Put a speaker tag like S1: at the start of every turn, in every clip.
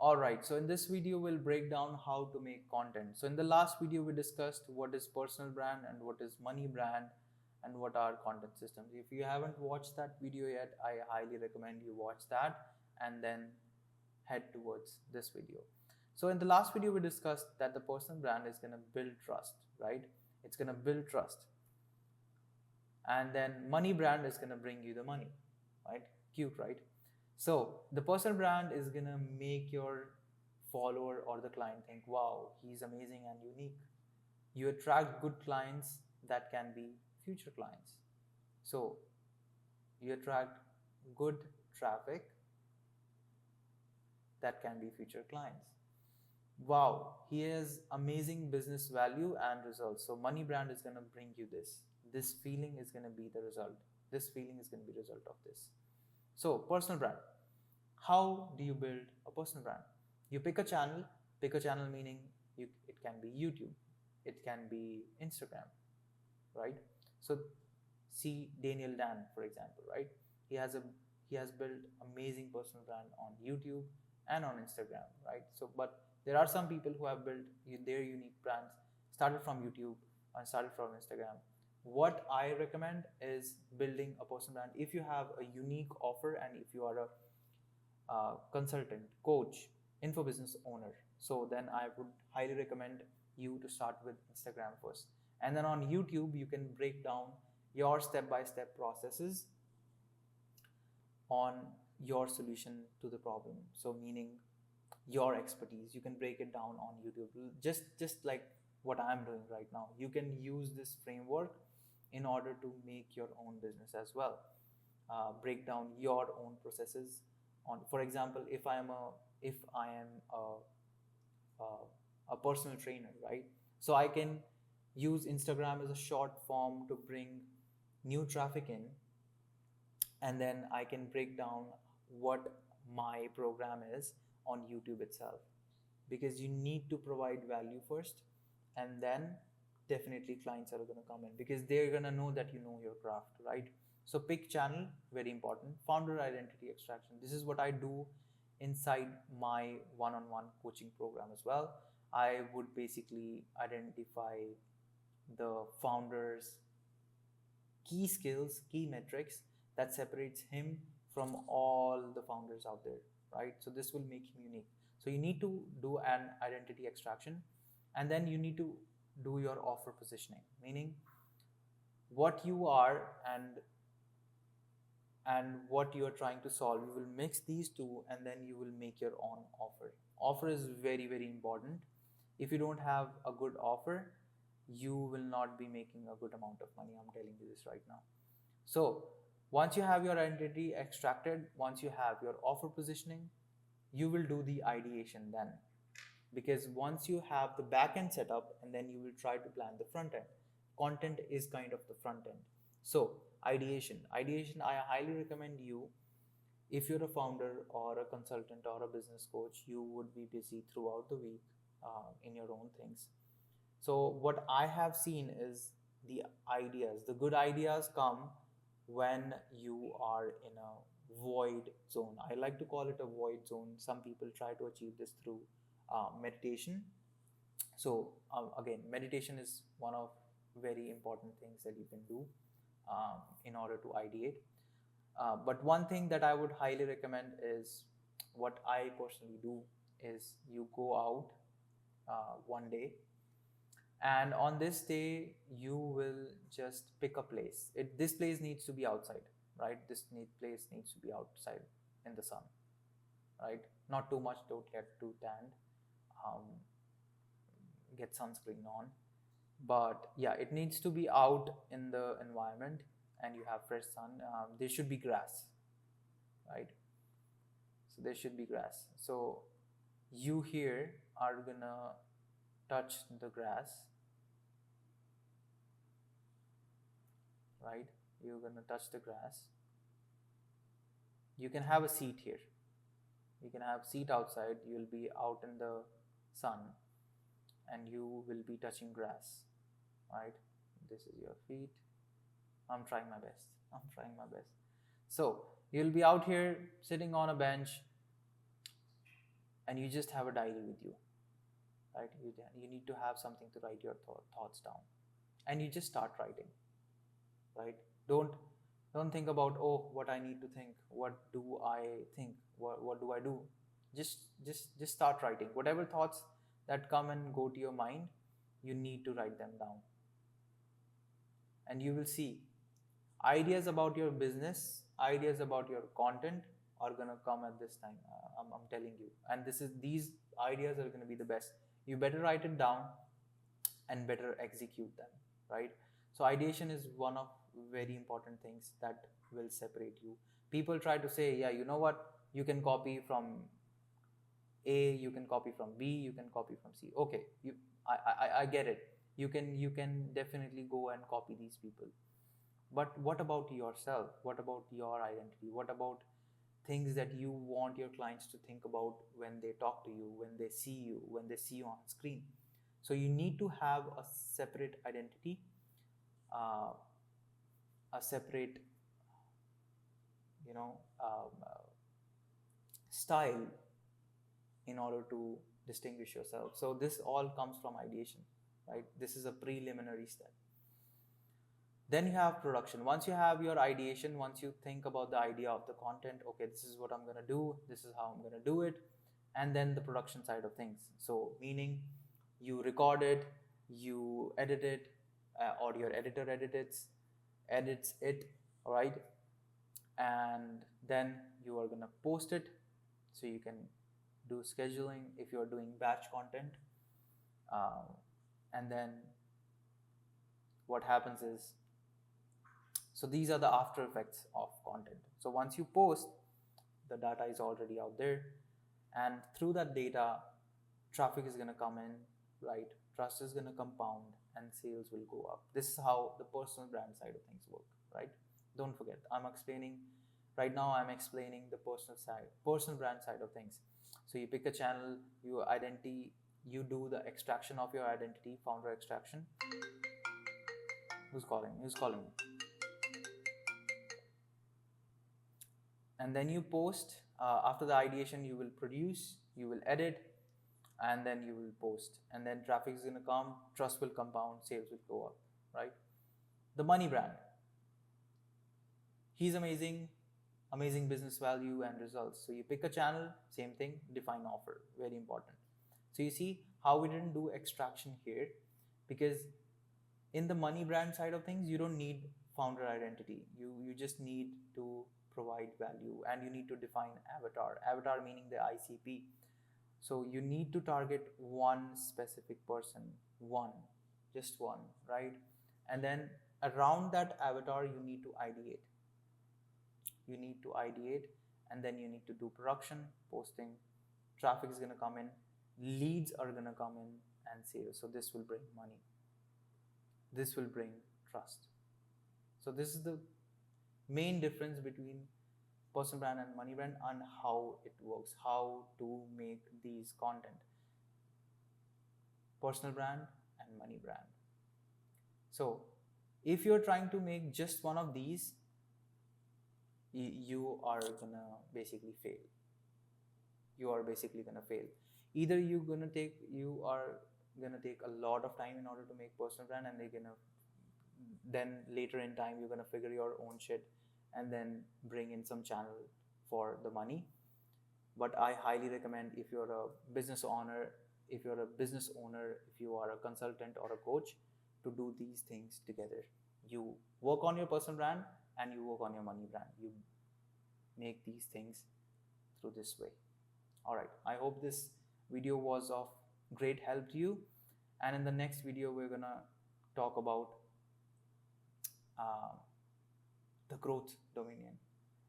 S1: Alright, so in this video we'll break down how to make content. So in the last video we discussed what is personal brand and what is money brand and what are content systems. If you haven't watched that video yet, I highly recommend you watch that and then head towards this video. So in the last video we discussed that the personal brand is going to build trust, right? It's going to build trust. And then money brand is going to bring you the money, right? Cute, right? So the personal brand is going to make your follower or the client think, wow, he's amazing and unique. You attract good clients that can be future clients. So you attract good traffic that can be future clients. Wow, he has amazing business value and results. So money brand is going to bring you this. This feeling is going to be the result. This feeling is going to be the result of this. So personal brand. How do you build a personal brand? You pick a channel meaning it can be YouTube, it can be Instagram, right? So see Daniel Dan, for example, right? He has built amazing personal brand on YouTube and on Instagram, right? So but there are some people who have built their unique brands started from YouTube and started from Instagram. What I recommend is building a personal brand if you have a unique offer and if you are a consultant, coach, info business owner. So then I would highly recommend you to start with Instagram first. And then on YouTube, you can break down your step-by-step processes on your solution to the problem. So meaning your expertise, you can break it down on YouTube. Just like what I'm doing right now. You can use this framework in order to make your own business as well. Break down your own processes on, for example, if I am a personal trainer, right? So I can use Instagram as a short form to bring new traffic in, and then I can break down what my program is on YouTube itself, because you need to provide value first, and then definitely clients are going to come in because they're going to know that you know your craft, right? So pick channel, very important. Founder identity extraction, this is what I do inside my one-on-one coaching program as well. I would basically identify the founder's key skills, key metrics that separates him from all the founders out there, right? So this will make him unique. So you need to do an identity extraction, and then you need to do your offer positioning, meaning what you are and what you are trying to solve. You will mix these two and then you will make your own offer. Offer is very, very important. If you don't have a good offer, you will not be making a good amount of money. I'm telling you this right now. So once you have your identity extracted, once you have your offer positioning, you will do the ideation then. Because once you have the back end set up, and then you will try to plan the front end. Content is kind of the front end. So ideation, I highly recommend you, if you're a founder or a consultant or a business coach, you would be busy throughout the week in your own things. So what I have seen is the good ideas come when you are in a void zone. I like to call it a void zone. Some people try to achieve this through meditation. So again, meditation is one of very important things that you can do in order to ideate. But one thing that I would highly recommend is, what I personally do is, you go out one day, and on this day you will just pick a place. This place needs to be outside, right? Place needs to be outside in the sun, right? Not too much, don't get too tanned. Um, get sunscreen on, but yeah, it needs to be out in the environment and you have fresh sun. There should be grass, right? So there should be grass. So you here are gonna touch the grass, right? You're gonna touch the grass. You can have a seat here. You can have seat outside. You'll be out in the sun and you will be touching grass, right? This is your feet. I'm trying my best. So you'll be out here sitting on a bench, and you just have a diary with you, right? You need to have something to write your thoughts down, and you just start writing, right? Don't think about, oh, what I need to think, what do I think, what do I do. Just start writing whatever thoughts that come and go to your mind. You need to write them down, and you will see ideas about your business, ideas about your content are gonna come at this time. I'm telling you, and these ideas are gonna be the best. You better write it down and better execute them, right? So ideation is one of very important things that will separate you. People try to say, yeah, you know what, you can copy from A, you can copy from B, you can copy from C. Okay, I get it. You can definitely go and copy these people. But what about yourself? What about your identity? What about things that you want your clients to think about when they talk to you, when they see you, when they see you on screen? So you need to have a separate identity, uh, a separate, you know, style in order to distinguish yourself. So this all comes from ideation, right? This is a preliminary step. Then you have production. Once you have your ideation, once you think about the idea of the content, okay, this is what I'm going to do, this is how I'm going to do it, and then the production side of things. So meaning you record it, you edit it, or your editor edits it, all right, and then you are going to post it. So you can do scheduling if you're doing batch content, uh, and then what happens is, so these are the after effects of content. So once you post, the data is already out there, and through that data, traffic is going to come in, right? Trust is going to compound, and sales will go up. This is how the personal brand side of things work, right? Don't forget, I'm explaining the personal brand side of things. So you pick a channel, your identity, you do the extraction of your identity, founder extraction. Who's calling me? And then you post. After the ideation, you will produce, you will edit, and then you will post, and then traffic is going to come, trust will compound, sales will go up, right? The money brand, he's amazing business value and results. So you pick a channel, same thing, define offer, very important. So you see how we didn't do extraction here, because in the money brand side of things, you don't need founder identity. You just need to provide value, and you need to define avatar meaning the ICP. So you need to target one specific person, just one, right? And then around that avatar, you need to ideate, and then you need to do production, posting, traffic is going to come in, leads are going to come in, and sales. So this will bring money, this will bring trust. So this is the main difference between personal brand and money brand, and how it works, how to make these content, personal brand and money brand. So if you're trying to make just one of these, you are gonna basically fail. Either you are gonna take a lot of time in order to make personal brand, and then later in time you're gonna figure your own shit, and then bring in some channel for the money. But I highly recommend, if you're a business owner, if you are a consultant or a coach, to do these things together. You work on your personal brand and you work on your money brand. You make these things through this way. All right, I hope this video was of great help to you, and in the next video we're gonna talk about the growth dominion,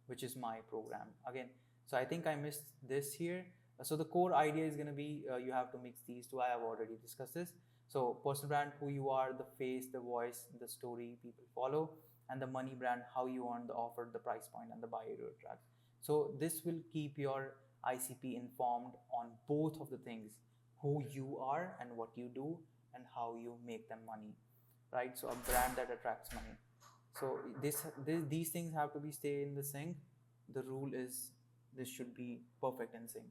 S1: which is my program again. So I think I missed this here. So the core idea is going to be, you have to mix these two. I have already discussed this. So personal brand, who you are, the face, the voice, the story people follow, and the money brand, how you earn, the offer, the price point, and the buyer you attract. So this will keep your ICP informed on both of the things, who you are and what you do, and how you make them money, right? So a brand that attracts money. So these things have to be stay in the sync. The rule is this should be perfect in sync.